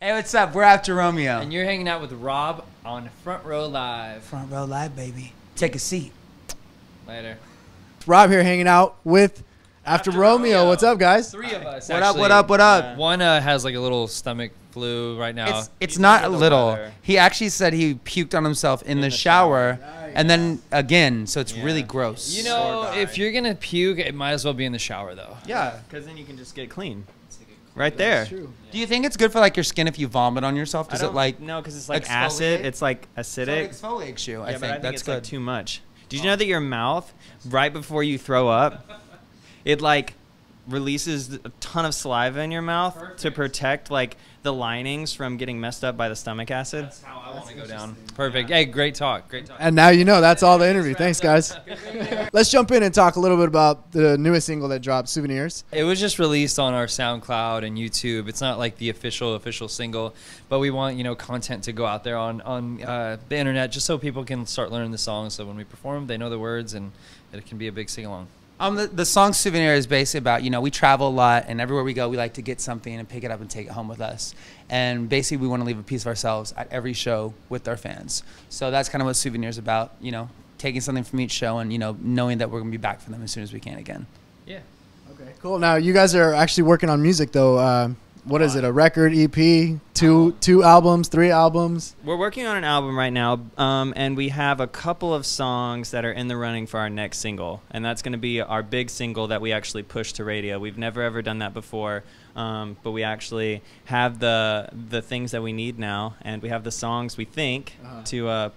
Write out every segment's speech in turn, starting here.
Hey, what's up? We're after Romeo. And you're hanging out with Rob on Front Row Live. Front Row Live, baby. Take a seat. Later. Rob here hanging out with After Romeo. What's up, guys? 3 of us. What up, what up, what up? Yeah. One has like a little stomach flu right now. It's not a little. He actually said he puked on himself in the shower. And then again, so it's really gross. You know, if you're going to puke, it might as well be in the shower, though. Yeah, because then you can just get clean. Right there. That's true. Do you think it's good for like your skin if you vomit on yourself? Does it like no? Because it's like exfoliate? acid. It's like acidic. So it exfoliates you. I Yeah, think but I think that's it's good. like too much. Did you know that your mouth, right before you throw up, it like releases a ton of saliva in your mouth to protect like the linings from getting messed up by the stomach acid? That's how I want to go down. Perfect. Hey, great talk. Great talk. And now you know. That's all the interview. Thanks, guys. Let's jump in and talk a little bit about the newest single that dropped, Souvenirs. It was just released on our SoundCloud and YouTube. It's not like the official single, but we want, you know, content to go out there on the internet just so people can start learning the songs. So when we perform, they know the words and it can be a big sing-along. The song Souvenir is basically about, you know, we travel a lot and everywhere we go, we like to get something and pick it up and take it home with us. And basically we want to leave a piece of ourselves at every show with our fans. So that's kind of what Souvenir is about, you know, taking something from each show and, you know, knowing that we're going to be back for them as soon as we can again. Yeah. Okay, cool. Now, you guys are actually working on music, though. What is it, a record, EP, two albums, 3 albums? We're working on an album right now, and we have a couple of songs that are in the running for our next single, and that's going to be our big single that we actually push to radio. We've never ever done that before, but we actually have the things that we need now, and we have the songs we think to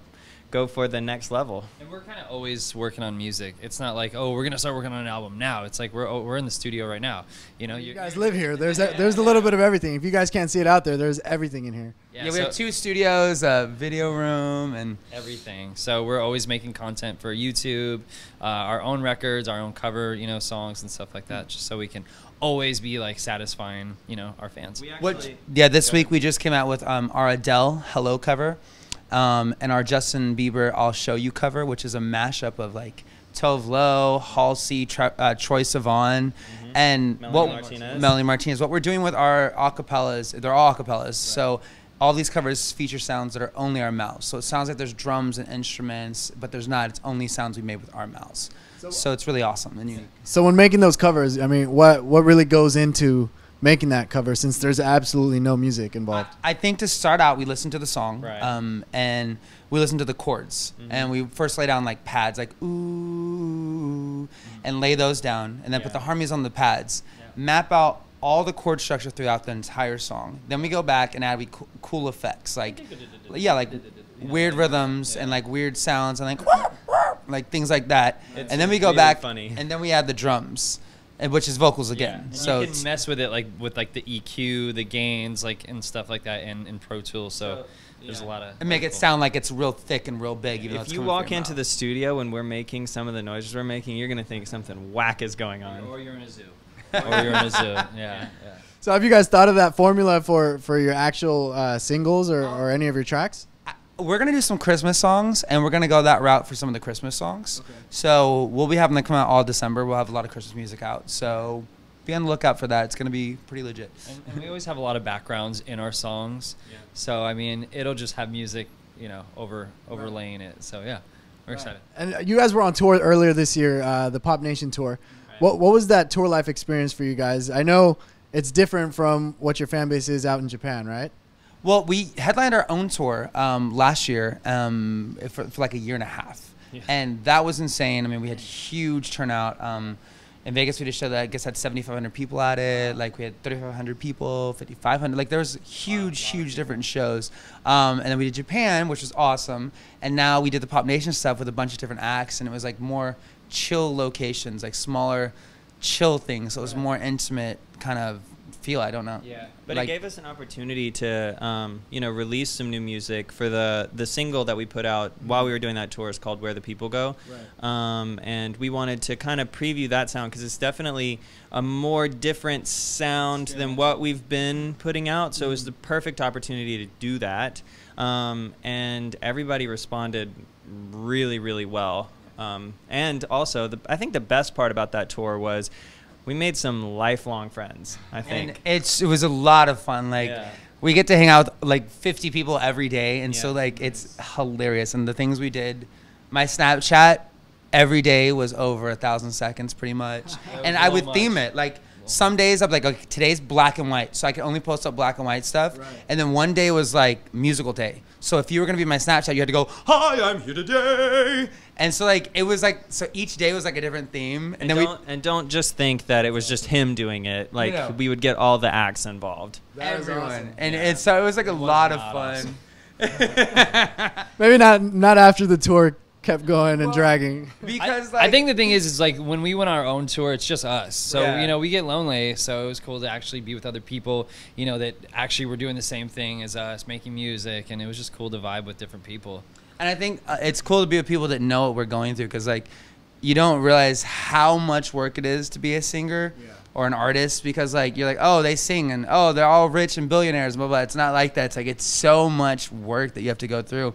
go for the next level. And we're kind of always working on music. It's not like, oh, we're gonna start working on an album now. It's like we're in the studio right now. You know, you guys live here. There's a little bit of everything. If you guys can't see it out there, there's everything in here. Yeah, we have 2 studios, a video room, and everything. So we're always making content for YouTube, our own records, our own cover, you know, songs and stuff like that, just so we can always be like satisfying, you know, our fans. This week we just came out with our Adele Hello cover. And our Justin Bieber I'll Show You cover, which is a mashup of like Tove Lo, Halsey, Troye Sivan, and Melanie Martinez. What we're doing with our acapellas, they're all acapellas. So all these covers feature sounds that are only our mouths. So it sounds like there's drums and instruments, but there's not. It's only sounds we made with our mouths. So it's really awesome and unique. So when making those covers, I mean, what really goes into making that cover, since there's absolutely no music involved? I think to start out, we listen to the song, right. And we listen to the chords, and we first lay down like pads, like ooh, and lay those down, and then put the harmonies on the pads, map out all the chord structure throughout the entire song. Then we go back and add cool effects, like like weird rhythms and like weird sounds and like things like that. And then we go back, and then we add the drums, which is vocals again. Yeah. So you can mess with it like with like the EQ, the gains, like and stuff like that in Pro Tools. So there's a lot of and make it sound like it's real thick and real big. Even if you walk into the studio and we're making some of the noises we're making, you're gonna think something whack is going on. Or you're in a zoo. Or you're in a zoo. Yeah. So have you guys thought of that formula for your actual singles or any of your tracks? We're going to do some Christmas songs, and we're going to go that route for some of the Christmas songs. Okay. So we'll be having them come out all December. We'll have a lot of Christmas music out. So be on the lookout for that. It's going to be pretty legit. And we always have a lot of backgrounds in our songs. Yeah. So, I mean, it'll just have music, you know, overlaying it. So, yeah, we're excited. And you guys were on tour earlier this year, the Pop Nation tour. Right. What was that tour life experience for you guys? I know it's different from what your fan base is out in Japan, right? Well, we headlined our own tour last year for like a year and a half. Yeah. And that was insane. I mean, we had huge turnout. In Vegas, we did a show that I guess had 7,500 people at it. Like we had 3,500 people, 5,500. Like there was huge different shows. And then we did Japan, which was awesome. And now we did the Pop Nation stuff with a bunch of different acts. And it was like more chill locations, like smaller chill things. So it was more intimate kind of feel. I don't know. Yeah, but like, it gave us an opportunity to, you know, release some new music for the single that we put out while we were doing that tour. Is called "Where the People Go," and we wanted to kind of preview that sound because it's definitely a more different sound than what we've been putting out. So it was the perfect opportunity to do that, and everybody responded really well. And also, I think the best part about that tour was we made some lifelong friends, I think. And it was a lot of fun. Like we get to hang out with like 50 people every day, and so Yeah. like it's hilarious. And the things we did, my Snapchat every day was over 1,000 seconds pretty much, and I would theme it like. Some days I'm like, okay, today's black and white, so I can only post up black and white stuff. Right. And then one day was like musical day. So if you were gonna be my Snapchat, you had to go, "Hi, I'm here today." And so like it was like, so each day was like a different theme. And then don't just think that it was just him doing it. Like No. we would get all the acts involved. That was everyone, awesome. and it's so it was like a lot of not fun. Maybe not after the tour kept going and dragging. Because I think the thing is like when we went our own tour, it's just us. So, Yeah. you know, we get lonely. So it was cool to actually be with other people, you know, that actually were doing the same thing as us, making music. And it was just cool to vibe with different people. And I think it's cool to be with people that know what we're going through, because like you don't realize how much work it is to be a singer or an artist, because like you're like, oh, they sing and oh, they're all rich and billionaires, blah blah. It's not like that. It's like it's so much work that you have to go through.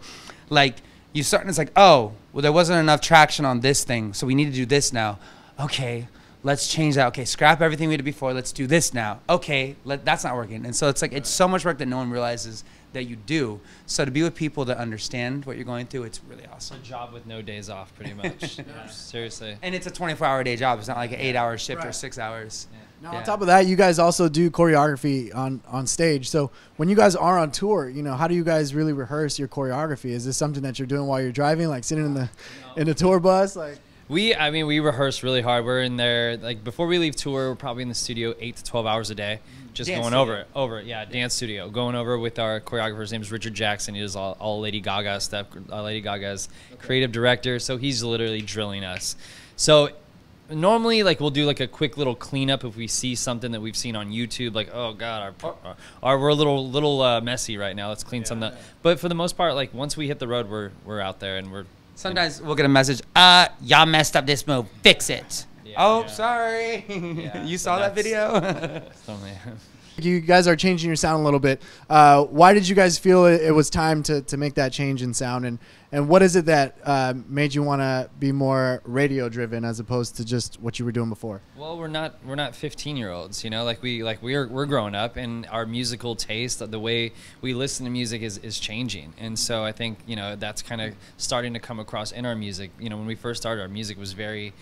Like you start and it's like, oh, well, there wasn't enough traction on this thing, so we need to do this now. Okay, let's change that. Okay, scrap everything we did before. Let's do this now. Okay, that's not working. And so it's like it's so much work that no one realizes that you do. So to be with people that understand what you're going through, it's really It's awesome. a job with no days off, pretty much. Yeah, seriously. And it's a 24-hour day job. It's not like an 8-hour shift or Right. 6 hours. Now, Yeah. on top of that, you guys also do choreography on stage. So when you guys are on tour, you know, how do you guys really rehearse your choreography? Is this something that you're doing while you're driving, like sitting in the tour bus, like? We rehearse really hard. We're in there, like, before we leave tour, we're probably in the studio 8 to 12 hours a day, just Dance going studio. over it. Yeah, dance studio. Going over with our choreographer. His name is Richard Jackson. He does all Lady Gaga stuff. Lady Gaga's creative director, so he's literally drilling us. So normally, like, we'll do, like, a quick little cleanup if we see something that we've seen on YouTube, like, oh, God, we're a little messy right now. Let's clean something up. But for the most part, like, once we hit the road, we're out there, and we're... Sometimes we'll get a message, y'all messed up this move, fix it. Yeah. Oh, Yeah. sorry. Yeah, You so saw that that's- video? You guys are changing your sound a little bit. Why did you guys feel it was time to make that change in sound? And what is it that made you want to be more radio driven as opposed to just what you were doing before? Well, we're not 15-year-olds, you know. We're growing up, and our musical taste, the way we listen to music is changing. And so I think, you know, that's kind of starting to come across in our music. You know, when we first started, our music was very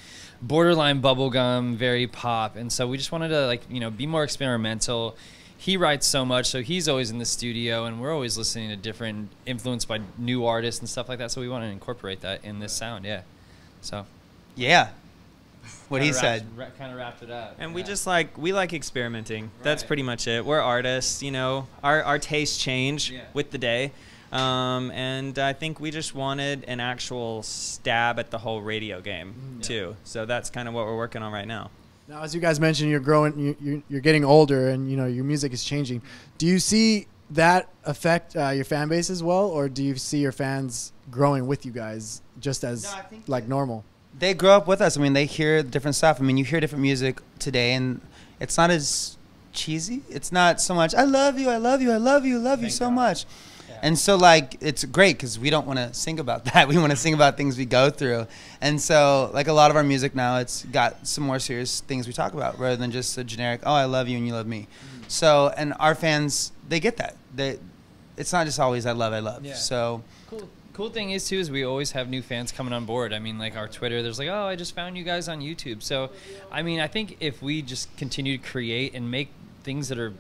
borderline bubblegum, very pop, and so we just wanted to, like, you know, be more experimental. He writes so much, so he's always in the studio, and we're always listening to different, influenced by new artists and stuff like that. So we want to incorporate that in this sound, yeah. So Yeah. What he kinda said. kind of wrapped it up. And yeah. we like experimenting. That's Right. pretty much it. We're artists, you know. Our tastes change Yeah. with the day. And I think we just wanted an actual stab at the whole radio game too. So that's kind of what we're working on right now. Now, as you guys mentioned, you're growing, you're getting older, and you know your music is changing. Do you see that affect your fan base as well, or do you see your fans growing with you guys just as No, I think like normal? They grow up with us. I mean, they hear different stuff. I mean, you hear different music today, and it's not as cheesy. It's not so much, I love you, I love you, I love you, love you Thank so God. much. Yeah. And so, like, it's great because we don't want to sing about that. We want to sing about things we go through. And so, like, a lot of our music now, it's got some more serious things we talk about rather than just a generic, oh, I love you and you love me. So, and our fans, they get that. It's not just always I love. Yeah. So, Cool thing is too is we always have new fans coming on board. I mean, like our Twitter, there's like, oh, I just found you guys on YouTube. So, I mean, I think if we just continue to create and make things that are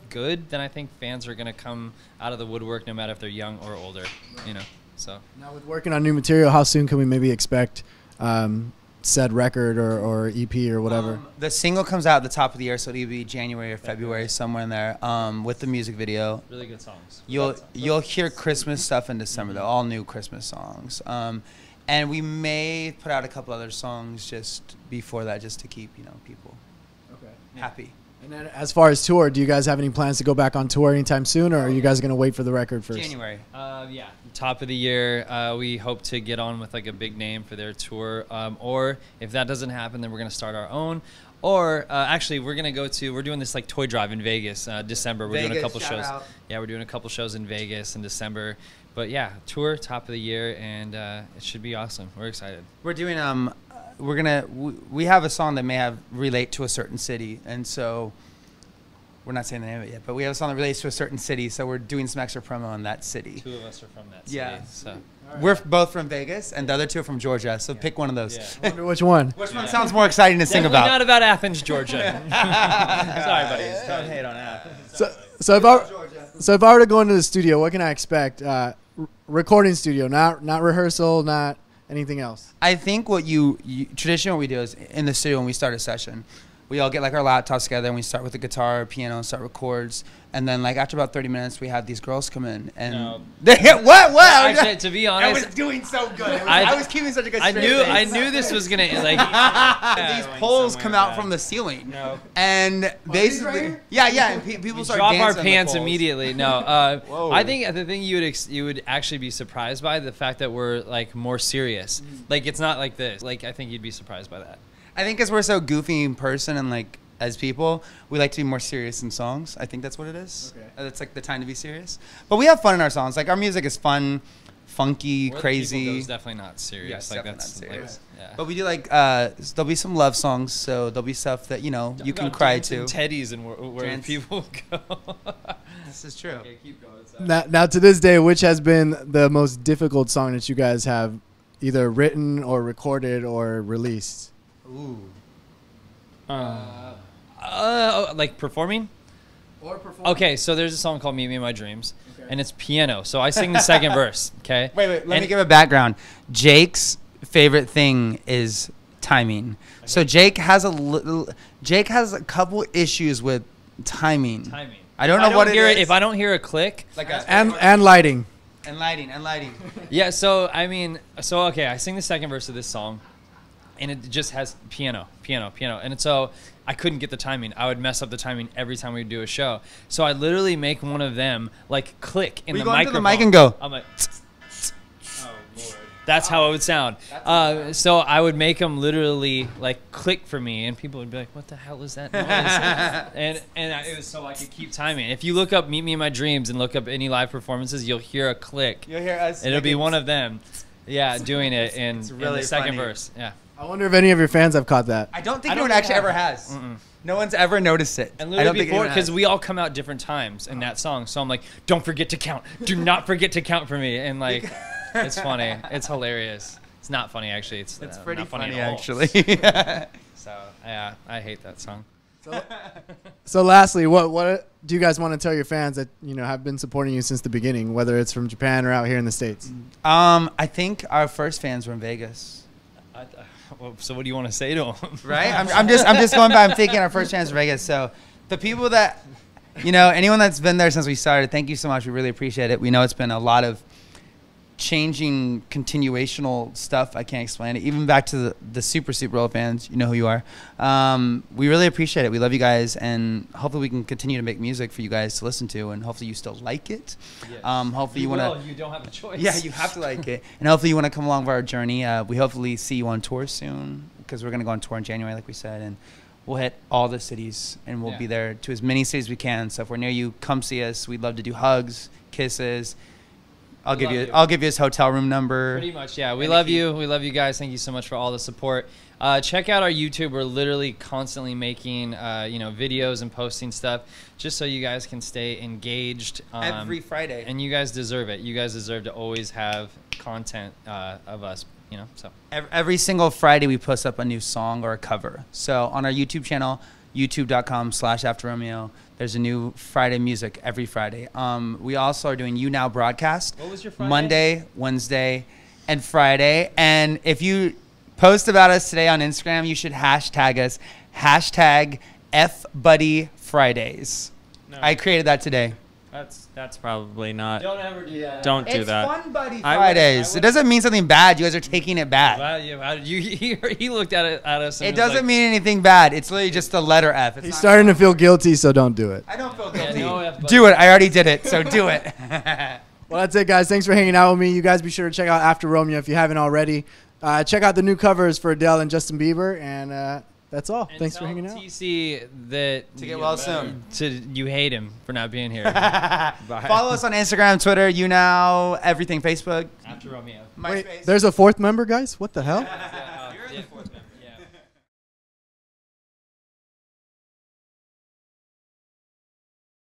good, then I think fans are gonna come out of the woodwork, no matter if they're young or older. You know, so. Now, with working on new material, how soon can we maybe expect said record or EP or whatever? The single comes out at the top of the year, so it'll be January or February, somewhere in there, with the music video. Really good songs. You'll hear Christmas stuff in December, though, all new Christmas songs. And we may put out a couple other songs just before that, just to keep, you know, people happy. And then as far as tour, do you guys have any plans to go back on tour anytime soon, or are you guys going to wait for the record first? January. Yeah, top of the year. We hope to get on with like a big name for their tour. Or if that doesn't happen, then we're gonna start our own. Or actually, we're doing this like toy drive in Vegas, December. We're doing a Vegas, couple shout shows. out. Yeah, we're doing a couple shows in Vegas in December. But yeah, tour top of the year, and it should be awesome. We're excited. We're doing we have a song that may have relate to a certain city, and so we're not saying the name of it yet, but we have a song that relates to a certain city, so we're doing some extra promo in that city. 2 of us are from that city. Yeah. So. We're both from Vegas, and the other 2 are from Georgia, so pick one of those. Yeah. I wonder which one. Which one sounds more exciting to sing Definitely about? not about Athens, Georgia. Sorry, buddies. Don't hate on Athens. So if I were to go into the studio, what can I expect? Recording studio, not rehearsal, not anything else. I think what traditionally what we do is in the studio when we start a session, we all get like our laptops together and we start with the guitar, piano, and start with chords. And then like after about 30 minutes, we have these girls come in and what? Actually, to be honest, I was doing so good. I was keeping such a good. I knew this was gonna like. These poles come out from the ceiling. No. And basically, yeah, and people start drop dancing our on the pants poles. immediately. No, I think the thing you would actually be surprised by the fact that we're like more serious. Like it's not like this. Like I think you'd be surprised by that. I think because we're so goofy in person and like as people, we like to be more serious in songs. I think that's what it is. Okay. It's like the time to be serious. But we have fun in our songs. Like our music is fun, funky, Where the crazy. People Go's definitely not serious. Yes, like definitely that's not serious. Like, yeah. But we do like there'll be some love songs, so there'll be stuff that you can cry to. Teddies and where people go. This is true. Okay, keep going. Now to this day, which has been the most difficult song that you guys have either written or recorded or released? Ooh. Like performing? Or performing. Okay, so there's a song called "Meet Me in My Dreams," and it's piano. So I sing the second verse. Okay. Wait. Let me give a background. Jake's favorite thing is timing. So Jake has a couple issues with timing. Timing. I don't know what it is. If I don't hear a click, Like And lighting. and lighting. yeah. So I mean, okay, I sing the second verse of this song, and it just has piano, and so I couldn't get the timing. I would mess up the timing every time we would do a show. So I literally make one of them like click in We the go into microphone. the mic and go. I'm like, oh Lord. That's how it would sound. So I would make them literally like click for me, and people would be like, "What the hell is that noise?" It was so I could keep timing. If you look up "Meet Me in My Dreams" and look up any live performances, you'll hear a click. You'll hear us. It'll be one of them, yeah, doing it in really the second funny. verse. Yeah. I wonder if any of your fans have caught that. I don't think I don't anyone actually have- ever has. Mm-mm. No one's ever noticed it. And I don't literally think before, anyone because has. we all come out different times in that song, so I'm like, "Don't forget to count. Do not forget to count for me." And like, it's funny. It's hilarious. It's not funny actually. It's pretty not funny, funny at all. actually. So yeah, I hate that song. So lastly, what do you guys want to tell your fans that have been supporting you since the beginning, whether it's from Japan or out here in the States? I think our first fans were in Vegas. Well, so what do you want to say to them? Right? I'm just going by. I'm thinking our first chance in Vegas. So the people that, anyone that's been there since we started, thank you so much. We really appreciate it. We know it's been a lot of changing continuational stuff. I can't explain it. Even back to the Super Bowl fans, you know who you are. We really appreciate it. We love you guys, and hopefully we can continue to make music for you guys to listen to, and hopefully you still like it. Yes. Hopefully you want to. You don't have a choice. Yeah, you have to like it, and hopefully you want to come along for our journey. We hopefully see you on tour soon, because we're gonna go on tour in January, like we said, and we'll hit all the cities, and we'll be there to as many cities as we can. So if we're near you, come see us. We'd love to do hugs, kisses. I'll give you his hotel room number. Pretty much, yeah. We love you. We love you guys. Thank you so much for all the support. Check out our YouTube. We're literally constantly making videos and posting stuff just so you guys can stay engaged. Every Friday. And you guys deserve it. You guys deserve to always have content of us. So every single Friday we post up a new song or a cover. So on our YouTube channel, youtube.com/AfterRomeo. There's a new Friday music every Friday. We also are doing You Now broadcast. What was your Friday? Monday, Wednesday, and Friday. And if you post about us today on Instagram, you should hashtag us. #FBuddyFridays. No. I created that today. That's probably not. don't ever do that. Don't do It's that. Fun Buddy I would- Fridays. It doesn't mean something bad. You guys are taking it bad. He looked at us. And It was doesn't like, mean anything bad. It's literally just the letter F. It's He's not- starting to feel guilty, so don't do it. I don't feel Yeah, guilty. no F buddy. Do it. I already did it, so do it. Well, that's it, guys. Thanks for hanging out with me. You guys be sure to check out After Romeo if you haven't already. Check out the new covers for Adele and Justin Bieber, and that's all. And Thanks for tell hanging out. TC that To get well soon. You hate him for not being here. Follow us on Instagram, Twitter, You Now, everything, Facebook, After Romeo. MySpace. Wait, there's a fourth member, guys? What the hell? Yeah,